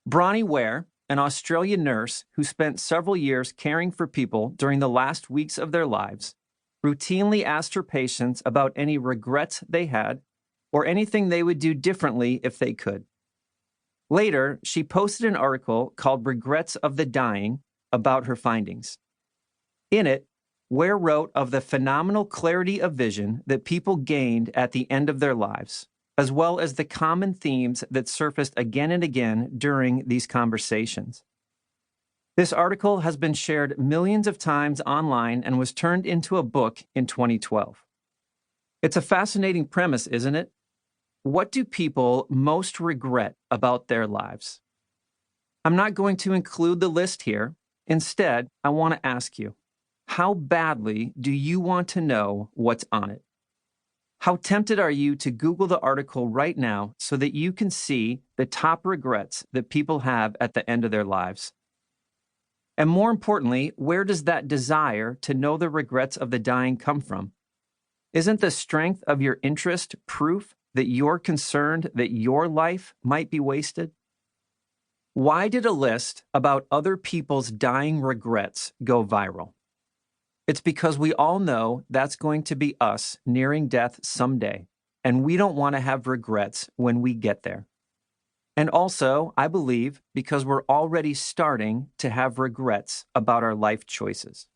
Bronnie Ware, an Australian nurse who spent several years caring for people during the last weeks of their lives, routinely asked her patients about any regrets they had or anything they would do differently if they could. Later, she posted an article called Regrets of the Dying about her findings. In it, Ware wrote of the phenomenal clarity of vision that people gained at the end of their lives, as well as the common themes that surfaced again and again during these conversations. This article has been shared millions of times online and was turned into a book in 2012. It's a fascinating premise, isn't it? What do people most regret about their lives? I'm not going to include the list here. Instead, I want to ask you, how badly do you want to know what's on it? How tempted are you to Google the article right now so that you can see the top regrets that people have at the end of their lives? And more importantly, where does that desire to know the regrets of the dying come from? Isn't the strength of your interest proof that you're concerned that your life might be wasted? Why did a list about other people's dying regrets go viral? It's because we all know that's going to be us nearing death someday, and we don't want to have regrets when we get there. And also, I believe, because we're already starting to have regrets about our life choices.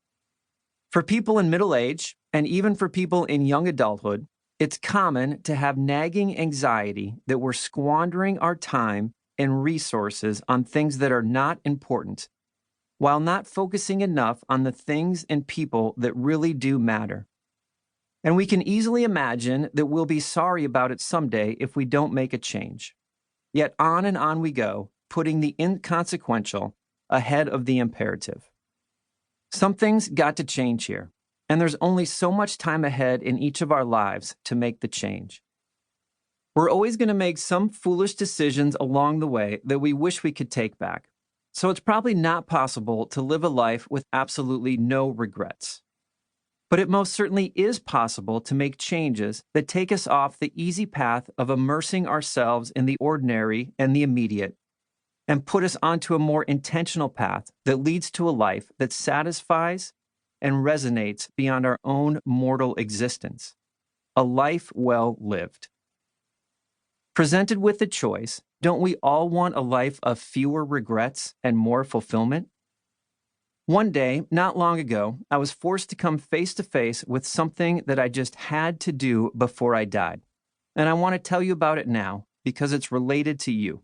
For people in middle age, and even for people in young adulthood, it's common to have nagging anxiety that we're squandering our time and resources on things that are not important, while not focusing enough on the things and people that really do matter. And we can easily imagine that we'll be sorry about it someday if we don't make a change. Yet on and on we go, putting the inconsequential ahead of the imperative. Something's got to change here, and there's only so much time ahead in each of our lives to make the change. We're always going to make some foolish decisions along the way that we wish we could take back. So it's probably not possible to live a life with absolutely no regrets. But it most certainly is possible to make changes that take us off the easy path of immersing ourselves in the ordinary and the immediate, and put us onto a more intentional path that leads to a life that satisfies and resonates beyond our own mortal existence. A life well lived. Presented with the choice, don't we all want a life of fewer regrets and more fulfillment? One day, not long ago, I was forced to come face to face with something that I just had to do before I died. And I want to tell you about it now because it's related to you.